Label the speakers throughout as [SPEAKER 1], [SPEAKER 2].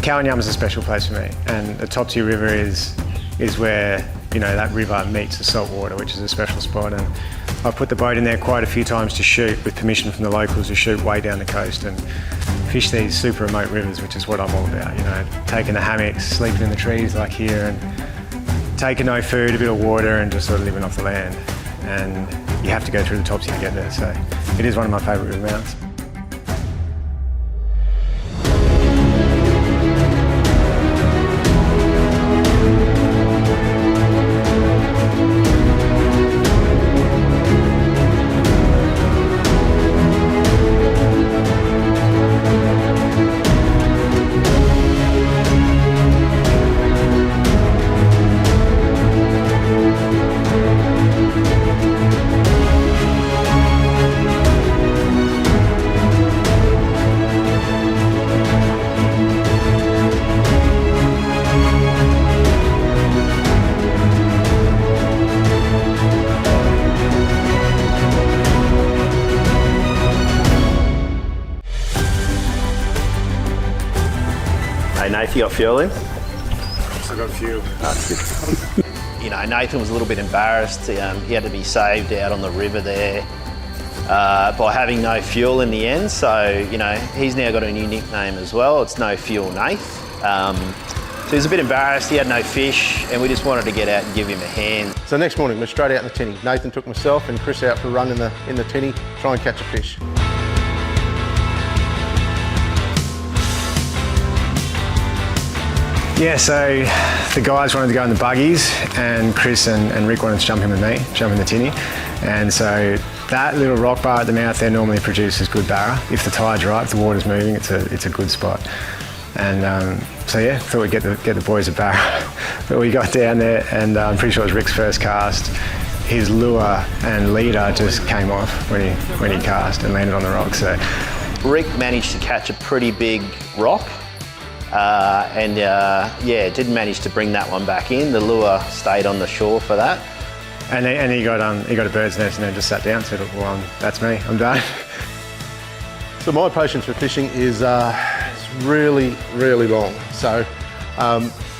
[SPEAKER 1] Kowanyama is a special place for me, and the Topsy River is where, you know, that river meets the salt water, which is a special spot. And I've put the boat in there quite a few times to shoot, with permission from the locals, to shoot way down the coast and fish these super remote rivers, which is what I'm all about. You know, taking the hammocks, sleeping in the trees like here, and taking no food, a bit of water, and just sort of living off the land. And you have to go through the Topsy to get there, so it is one of my favourite river mounts.
[SPEAKER 2] Hey Nathan, you got fuel in?
[SPEAKER 1] I got fuel.
[SPEAKER 2] That's good. You know, Nathan was a little bit embarrassed. He had to be saved out on the river there by having no fuel in the end. So, you know, he's now got a new nickname as well. It's No Fuel Nath. So he was a bit embarrassed. He had no fish, and we just wanted to get out and give him a hand.
[SPEAKER 3] So next morning, we're straight out in the tinny. Nathan took myself and Chris out for a run in the tinny, try and catch a fish.
[SPEAKER 1] Yeah, so the guys wanted to go in the buggies, and Chris and Rick wanted to jump in with me, jump in the tinny. And so that little rock bar at the mouth there normally produces good barra. If the tide's right, if the water's moving, it's a good spot. And so yeah, thought we'd get the boys a barra. But we got down there, and I'm pretty sure it was Rick's first cast. His lure and leader just came off when he cast and landed on the rock. So
[SPEAKER 2] Rick managed to catch a pretty big rock. Yeah, didn't manage to bring that one back in. The lure stayed on the shore for that.
[SPEAKER 1] And he got a bird's nest and then just sat down and said, well, that's me, I'm done.
[SPEAKER 3] So my patience for fishing is really, really long. So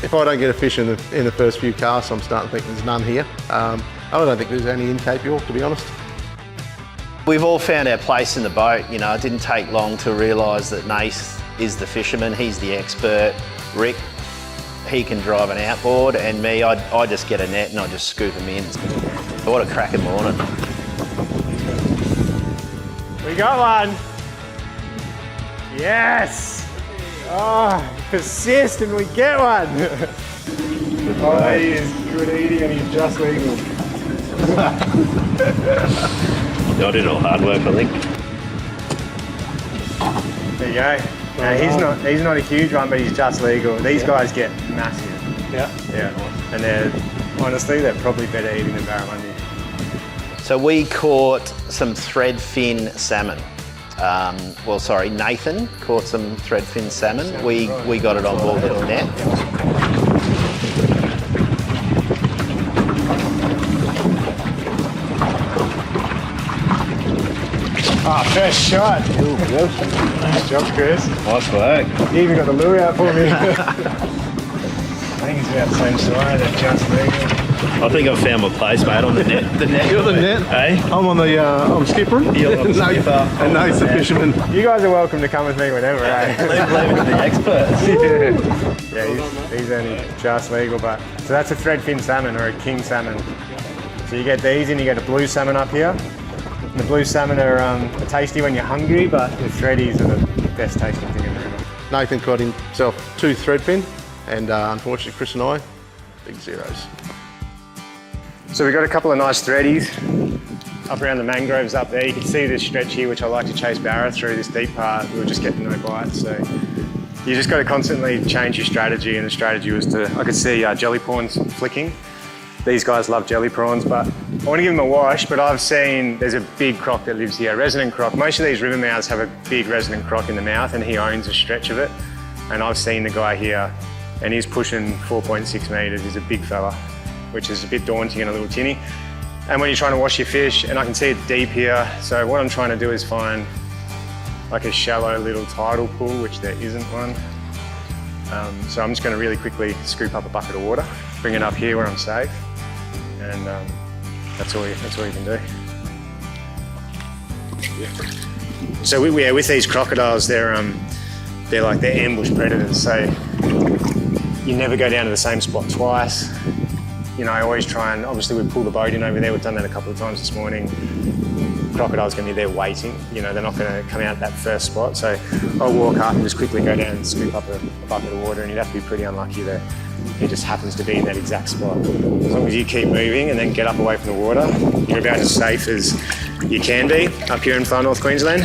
[SPEAKER 3] if I don't get a fish in the first few casts, I'm starting to think there's none here. I don't think there's any in Cape York, to be honest.
[SPEAKER 2] We've all found our place in the boat. You know, it didn't take long to realise that Nath is the fisherman, he's the expert. Rick, he can drive an outboard, and me, I just get a net and I just scoop them in. What a cracking morning.
[SPEAKER 1] We got one. Yes. Oh, persist and we get one. Oh, he is good eating and he's just legal.
[SPEAKER 2] I did all hard work, I think.
[SPEAKER 1] There you go. No, he's not a huge one, but he's just legal. These guys get massive. Yeah. And they're probably better eating than barramundi.
[SPEAKER 2] So we caught some threadfin salmon. Nathan caught some threadfin salmon. We got it on board with a net.
[SPEAKER 1] First shot. Nice job, Chris.
[SPEAKER 2] Nice work.
[SPEAKER 1] You even got the lure out for me. I think he's about the same size, they're just legal.
[SPEAKER 2] I think I've found my place, mate, on the net. The net.
[SPEAKER 3] You're the net.
[SPEAKER 2] Hey?
[SPEAKER 3] I'm on the, I'm skippering.
[SPEAKER 2] You're on the skipper.
[SPEAKER 3] And Nate's the fisherman.
[SPEAKER 1] You guys are welcome to come with me whenever, eh?
[SPEAKER 2] Leave it to the experts.
[SPEAKER 1] Yeah, he's only just legal, but... So that's a threadfin salmon, or a king salmon. So you get these, and you get a blue salmon up here. And the blue salmon are tasty when you're hungry, but the threadies are the best tasting thing in the river.
[SPEAKER 3] Nathan caught himself 2 threadfin, and unfortunately Chris and I, big zeros.
[SPEAKER 1] So we've got a couple of nice threadies up around the mangroves up there. You can see this stretch here, which I like to chase barra through this deep part. We were just getting no bites, so you just got to constantly change your strategy, and the strategy was I could see jelly prawns flicking. These guys love jelly prawns, but I want to give them a wash, but I've seen there's a big croc that lives here, resident croc. Most of these river mouths have a big resident croc in the mouth, and he owns a stretch of it. And I've seen the guy here, and he's pushing 4.6 metres. He's a big fella, which is a bit daunting in a little tinny. And when you're trying to wash your fish, and I can see it deep here, so what I'm trying to do is find like a shallow little tidal pool, which there isn't one. So I'm just going to really quickly scoop up a bucket of water, bring it up here where I'm safe, and that's all you can do. So with these crocodiles, they're ambush predators. So you never go down to the same spot twice. You know, I always try and, obviously we pull the boat in over there. We've done that a couple of times this morning. Crocodile's going to be there waiting. You know, they're not going to come out that first spot. So I'll walk up and just quickly go down and scoop up a bucket of water, and you'd have to be pretty unlucky that he just happens to be in that exact spot. As long as you keep moving and then get up away from the water, you're about as safe as you can be up here in far north Queensland.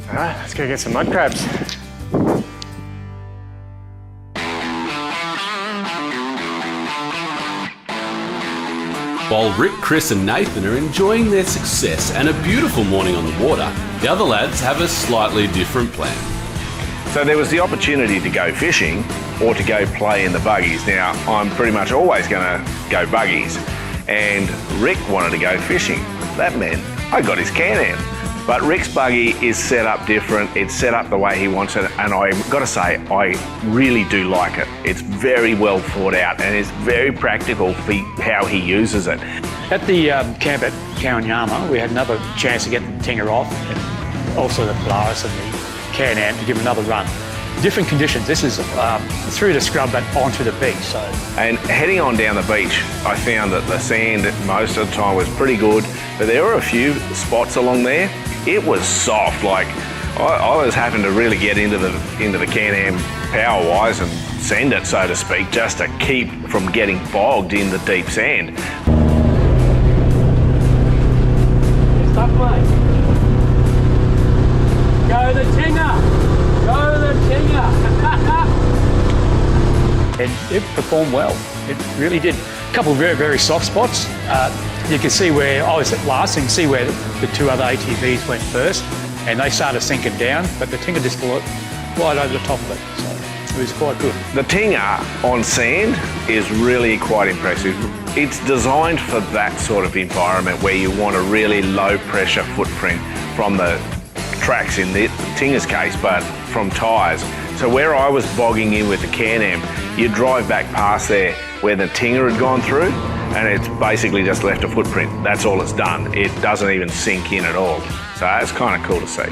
[SPEAKER 1] All right, let's go get some mud crabs.
[SPEAKER 4] While Rick, Chris and Nathan are enjoying their success and a beautiful morning on the water, the other lads have a slightly different plan.
[SPEAKER 5] So there was the opportunity to go fishing or to go play in the buggies. Now, I'm pretty much always going to go buggies, and Rick wanted to go fishing. That meant I got his Can-Am. But Rick's buggy is set up different. It's set up the way he wants it, and I've got to say, I really do like it. It's very well thought out, and it's very practical for how he uses it.
[SPEAKER 6] At the camp at Kowanyama, we had another chance to get the Tinger off, and also the Polaris and the Can-Am to give him another run. Different conditions. This is through the scrub but onto the beach. So.
[SPEAKER 5] And heading on down the beach, I found that the sand most of the time was pretty good, but there were a few spots along there. It was soft. Like I was having to really get into the Can-Am power-wise and send it, so to speak, just to keep from getting bogged in the deep sand.
[SPEAKER 6] Stop play. Go the Tinger! Go the Tinger! And it performed well. It really did. A couple of very, very soft spots. You can see where I was at last, and you can see where the two other ATVs went first, and they started sinking down, but the Tinger just flew right over the top of it. So it was quite good.
[SPEAKER 5] The Tinger on sand is really quite impressive. It's designed for that sort of environment where you want a really low pressure footprint from the tracks in the Tinger's case, but from tyres. So where I was bogging in with the Can-Am, you drive back past there where the Tinger had gone through, and it's basically just left a footprint. That's all it's done. It doesn't even sink in at all. So it's kind of cool to see.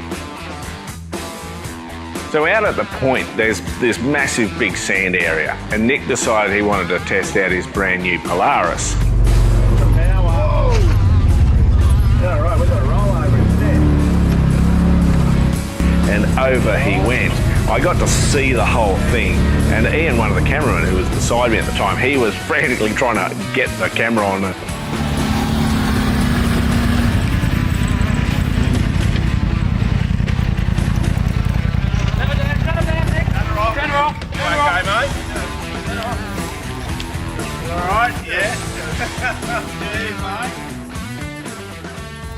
[SPEAKER 5] So out at the point, there's this massive big sand area, and Nick decided he wanted to test out his brand new Polaris.
[SPEAKER 2] All right, we've got to roll over instead.
[SPEAKER 5] And over he went. I got to see the whole thing, and Ian, one of the cameramen who was beside me at the time, he was frantically trying to get the camera on it.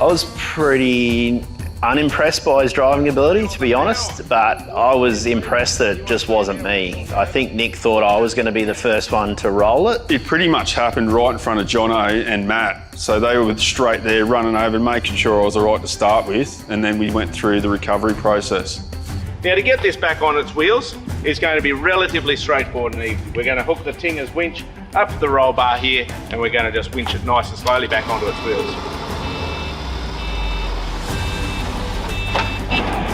[SPEAKER 2] I was pretty unimpressed by his driving ability, to be honest, but I was impressed that it just wasn't me. I think Nick thought I was going to be the first one to roll it.
[SPEAKER 7] It pretty much happened right in front of Jono and Matt. So they were straight there running over, making sure I was all right to start with, and then we went through the recovery process.
[SPEAKER 5] Now to get this back on its wheels is going to be relatively straightforward and easy. We're going to hook the Tinger's winch up the roll bar here, and we're going to just winch it nice and slowly back onto its wheels.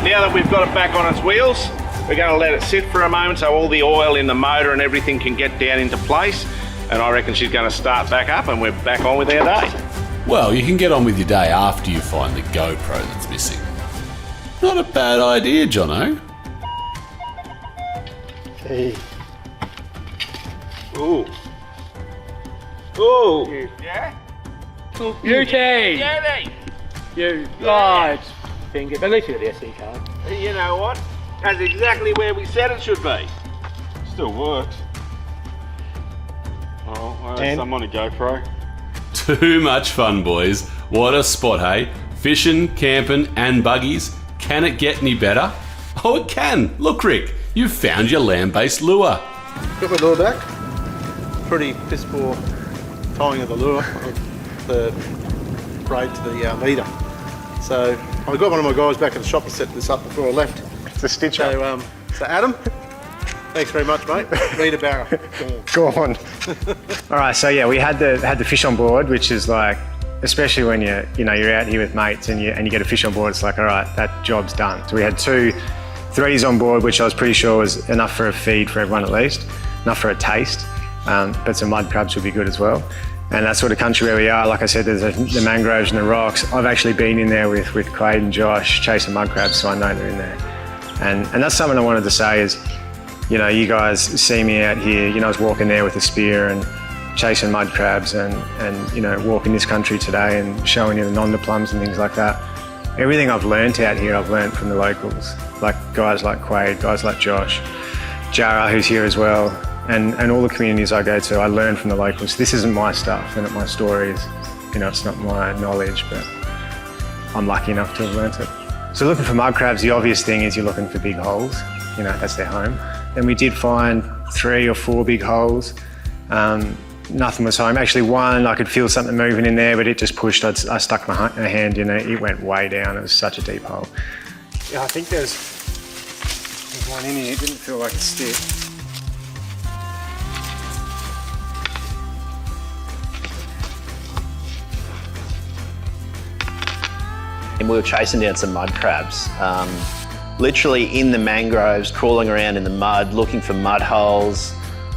[SPEAKER 5] Now that we've got it back on its wheels, we're going to let it sit for a moment so all the oil in the motor and everything can get down into place, and I reckon she's going to start back up and we're back on with our day.
[SPEAKER 4] Well, you can get on with your day after you find the GoPro that's missing. Not a bad idea, Jono.
[SPEAKER 6] Hey.
[SPEAKER 5] Ooh. Ooh.
[SPEAKER 6] Yeah? Beauty! You right. Finger. But at least you got the SD card.
[SPEAKER 5] You know what? That's exactly where we said it should be.
[SPEAKER 7] Still works. Oh, well, I'm on a GoPro.
[SPEAKER 4] Too much fun, boys. What a spot, hey? Fishing, camping and buggies. Can it get any better? Oh, it can. Look, Rick, you've found your land-based lure.
[SPEAKER 3] Got my lure back. pretty piss poor tying of the lure, of the braid to the leader. So I got one of my guys back at the shop to set this up before I left.
[SPEAKER 1] It's a stitch up.
[SPEAKER 3] So Adam, thanks very much, mate. Leader barrow.
[SPEAKER 1] Go on. All right, so yeah, we had the fish on board, which is like, especially when you're out here with mates and you get a fish on board, it's like, all right, that job's done. So we had 2 threadies on board, which I was pretty sure was enough for a feed for everyone at least, enough for a taste, but some mud crabs would be good as well. And that sort of country where we are, like I said, there's the mangroves and the rocks. I've actually been in there with Quaid and Josh chasing mud crabs, so I know they're in there. And that's something I wanted to say is, you guys see me out here, I was walking there with a spear and chasing mud crabs and walking this country today and showing you the nonda plums and things like that. Everything I've learnt out here, I've learnt from the locals, like guys like Quaid, guys like Josh, Jara, who's here as well, and all the communities I go to, I learn from the locals. This isn't my stuff and my stories, it's not my knowledge, but I'm lucky enough to have learnt it. So looking for mud crabs, the obvious thing is you're looking for big holes, that's their home. And we did find 3 or 4 big holes. Nothing was home. Actually, one, I could feel something moving in there, but it just pushed. I stuck my hand in it. It went way down. It was such a deep hole. Yeah, I think there's one in here. It didn't feel like a stick.
[SPEAKER 2] And we were chasing down some mud crabs. Literally in the mangroves, crawling around in the mud, looking for mud holes.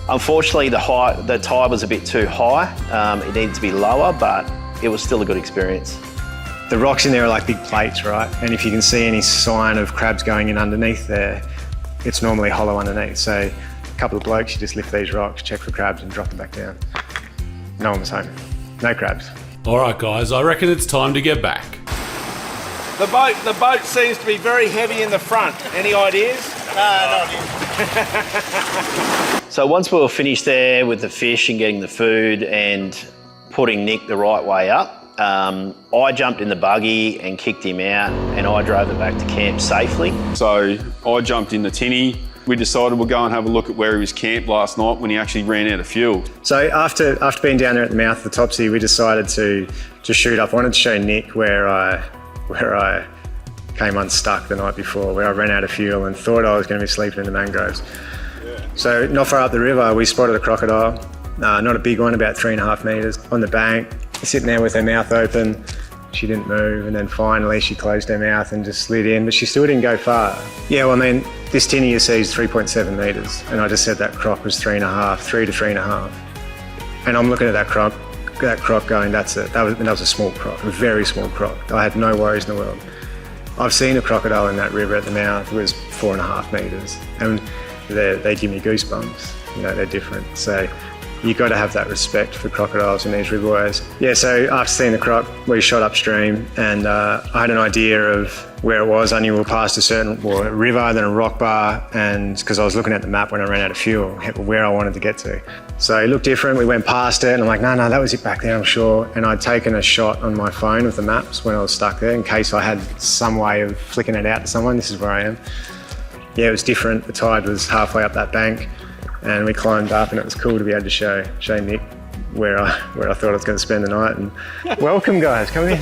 [SPEAKER 2] Unfortunately, the tide was a bit too high. It needed to be lower, but it was still a good experience.
[SPEAKER 1] The rocks in there are like big plates, right? And if you can see any sign of crabs going in underneath there, it's normally hollow underneath. So a couple of blokes, you just lift these rocks, check for crabs and drop them back down. No one was home. No crabs.
[SPEAKER 4] All right, guys, I reckon it's time to get back.
[SPEAKER 5] The boat seems to be very heavy in the front. Any ideas?
[SPEAKER 3] Not
[SPEAKER 2] So once we were finished there with the fish and getting the food and putting Nick the right way up, I jumped in the buggy and kicked him out, and I drove it back to camp safely.
[SPEAKER 7] So I jumped in the tinny. We decided we'll go and have a look at where he was camped last night when he actually ran out of fuel.
[SPEAKER 1] So after being down there at the mouth of the Topsy, we decided to shoot up. I wanted to show Nick where I came unstuck the night before, where I ran out of fuel and thought I was going to be sleeping in the mangroves. So not far up the river, we spotted a crocodile, not a big one, about 3.5 metres, on the bank, sitting there with her mouth open. She didn't move, and then finally she closed her mouth and just slid in, but she still didn't go far. Yeah, well, I mean, this tinny you see is 3.7 metres, and I just said that croc was 3 to 3.5. And I'm looking at that croc going, that's it. That was a small croc, a very small croc. I had no worries in the world. I've seen a crocodile in that river at the mouth. It was 4.5 metres, and they give me goosebumps. They're different. So you've got to have that respect for crocodiles in these riverways. Yeah, so after seeing the croc, we shot upstream, and I had an idea of where it was. I knew we were past a certain river, then a rock bar, and because I was looking at the map when I ran out of fuel, where I wanted to get to. So it looked different. We went past it, and I'm like, no, that was it back there, I'm sure. And I'd taken a shot on my phone with the maps when I was stuck there, in case I had some way of flicking it out to someone. This is where I am. Yeah, it was different. The tide was halfway up that bank, and we climbed up, and it was cool to be able to show Nick where I thought I was going to spend the night. And welcome, guys, come in.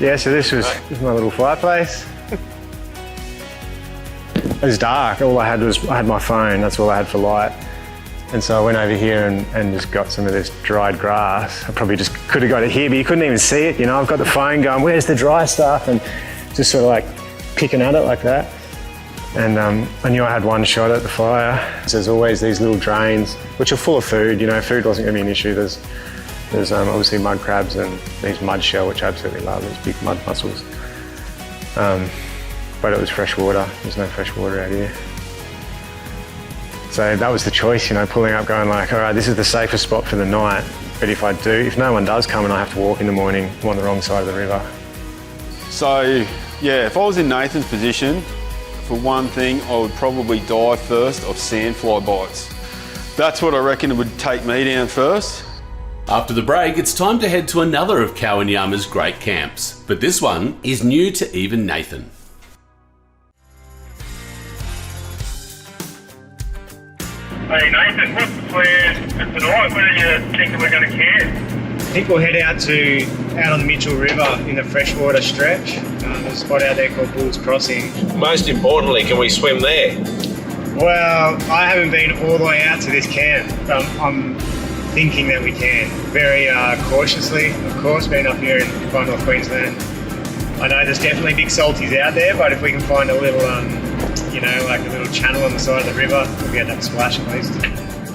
[SPEAKER 1] Yeah, so this was my little fireplace. It was dark. All I had my phone. That's all I had for light. And so I went over here and just got some of this dried grass. I probably just could have got it here, but you couldn't even see it. I've got the phone going, where's the dry stuff? And just sort of like picking at it like that. And I knew I had one shot at the fire. So there's always these little drains, which are full of food. Food wasn't going to be an issue. There's obviously mud crabs and these mud shell, which I absolutely love, these big mud mussels. But it was fresh water. There's no fresh water out here. So that was the choice, pulling up, going like, all right, this is the safest spot for the night. But if no one does come and I have to walk in the morning, I'm on the wrong side of the river.
[SPEAKER 7] So yeah, if I was in Nathan's position, for one thing, I would probably die first of sandfly bites. That's what I reckon would take me down first.
[SPEAKER 4] After the break, it's time to head to another of Kowanyama's great camps, but this one is new to even Nathan.
[SPEAKER 8] Hey Nathan, for tonight? Where do you think we're going to camp?
[SPEAKER 1] I think we'll head out on the Mitchell River in the freshwater stretch. There's a spot out there called Bulls Crossing.
[SPEAKER 9] Most importantly, can we swim there?
[SPEAKER 1] Well, I haven't been all the way out to this camp, but I'm thinking that we can. Very cautiously, of course, being up here in far north Queensland. I know there's definitely big salties out there, but if we can find a little, like a little channel on the side of the river, we'll be able to have a splash at least.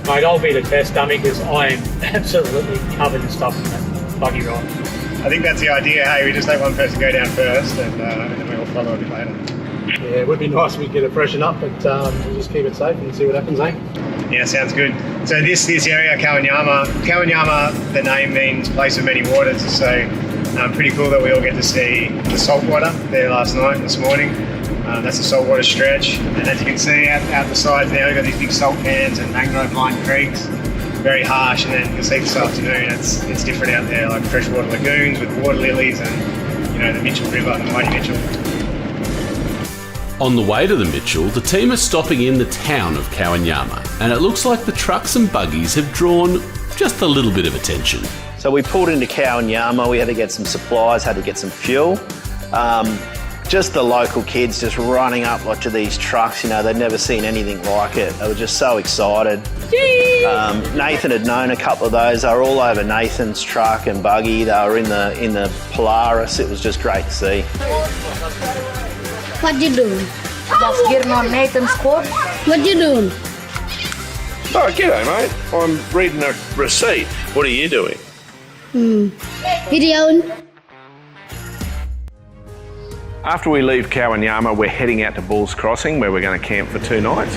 [SPEAKER 6] Mate, I'll be the test dummy because I am absolutely covered in stuff in that buggy ride.
[SPEAKER 1] I think that's the idea, hey, we just let one person go down first and then we'll follow a bit later.
[SPEAKER 3] Yeah, it would be nice if we could get it freshen up, but we'll just keep it safe and see what happens, eh?
[SPEAKER 1] Yeah, sounds good. So this area, Kowanyama, the name means place of many waters, so pretty cool that we all get to see the saltwater there last night and this morning. That's a saltwater stretch, and as you can see out the sides now, we've got these big salt pans and mangrove-lined creeks. Very harsh, and then you'll see this afternoon it's different out there, like freshwater lagoons with water lilies and the Mitchell River, the mighty Mitchell.
[SPEAKER 4] On the way to the Mitchell, the team are stopping in the town of Kowanyama, and it looks like the trucks and buggies have drawn just a little bit of attention.
[SPEAKER 2] So we pulled into Kowanyama, we had to get some supplies, had to get some fuel. Just the local kids just running up to these trucks, they'd never seen anything like it. They were just so excited. Nathan had known a couple of those. They were all over Nathan's truck and buggy. They were in the Polaris. It was just great to see.
[SPEAKER 10] What you doing? Just getting on Nathan's quad. What you doing?
[SPEAKER 9] Oh, g'day, mate. I'm reading a receipt. What are you doing?
[SPEAKER 10] Videoing.
[SPEAKER 5] After we leave Kowanyama, we're heading out to Bulls Crossing, where we're going to camp for 2 nights.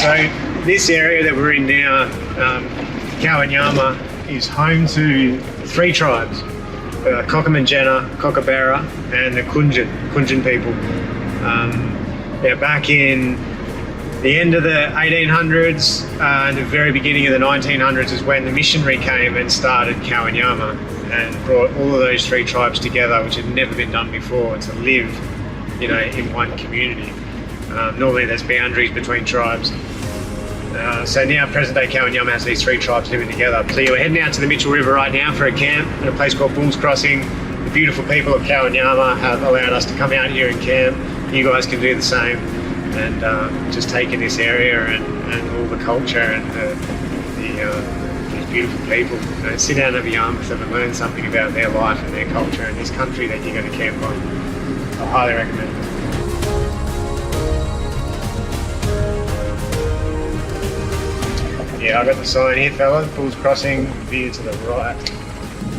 [SPEAKER 1] So this area that we're in now, Kowanyama, is home to 3 tribes. The Kockamanjena, Kookaburra, and the Kunjin people. Back in the end of the 1800s and the very beginning of the 1900s is when the missionary came and started Kowanyama and brought all of those 3 tribes together, which had never been done before, to live, in one community. Normally there's boundaries between tribes. So now present-day Kowanyama has these 3 tribes living together. So we're heading out to the Mitchell River right now for a camp at a place called Bulls Crossing. The beautiful people of Kowanyama have allowed us to come out here and camp. You guys can do the same, and just take in this area and all the culture and these beautiful people. Sit down and have a yarn with them and learn something about their life and their culture and this country that you're going to camp on. I highly recommend it. Yeah, I got the sign here, fella. Bulls Crossing, view to the right.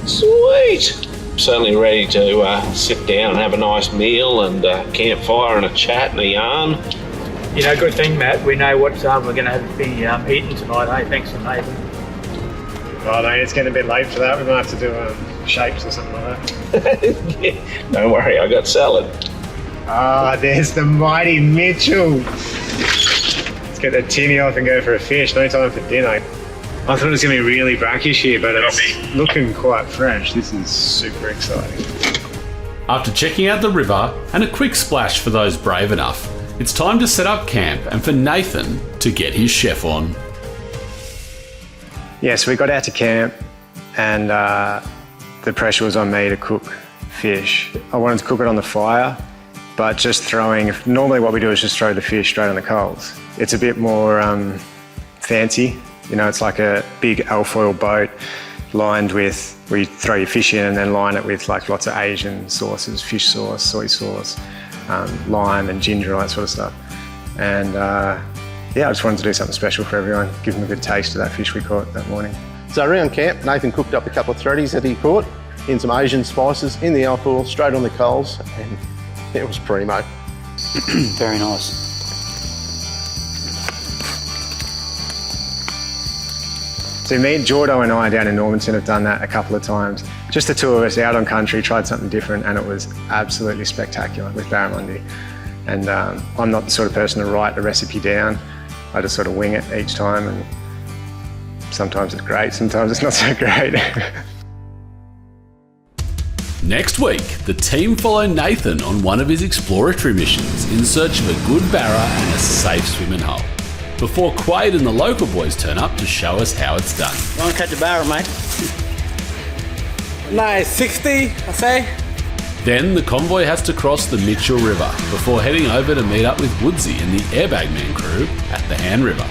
[SPEAKER 9] Sweet. Certainly ready to sit down and have a nice meal and campfire and a chat and a yarn.
[SPEAKER 6] Good thing, Matt. We know what we're going to be eating tonight, eh? Thanks to Nathan.
[SPEAKER 1] Oh, mate, it's getting a bit late for that. We might have to do shapes or something like that.
[SPEAKER 9] Yeah, don't worry, I got salad.
[SPEAKER 1] There's the mighty Mitchell. Let's get the tinny off and go for a fish. No time for dinner. I thought it was going to be really brackish here, but it's looking quite fresh. This is super exciting.
[SPEAKER 4] After checking out the river and a quick splash for those brave enough, it's time to set up camp and for Nathan to get his chef on.
[SPEAKER 1] Yeah, so we got out to camp and the pressure was on me to cook fish. I wanted to cook it on the fire, but just normally what we do is just throw the fish straight on the coals. It's a bit more fancy. It's like a big alfoil boat lined with, where you throw your fish in and then line it with lots of Asian sauces, fish sauce, soy sauce, lime and ginger, all that sort of stuff. And I just wanted to do something special for everyone, give them a good taste of that fish we caught that morning.
[SPEAKER 3] So around camp, Nathan cooked up a couple of threadies that he caught in some Asian spices, in the alcohol, straight on the coals, and it was primo.
[SPEAKER 6] Very nice.
[SPEAKER 1] So me, Jordo and I down in Normanton have done that a couple of times. Just the 2 of us out on country, tried something different, and it was absolutely spectacular with barramundi. And I'm not the sort of person to write a recipe down. I just sort of wing it each time, and sometimes it's great, sometimes it's not so great.
[SPEAKER 4] Next week, the team follow Nathan on one of his exploratory missions in search of a good barra and a safe swimming hole. before Quaid and the local boys turn up to show us how it's done.
[SPEAKER 11] You want to catch a barrel, mate? Nice, 60, I say.
[SPEAKER 4] Then the convoy has to cross the Mitchell River before heading over to meet up with Woodsy and the Airbag Man crew at the Han River.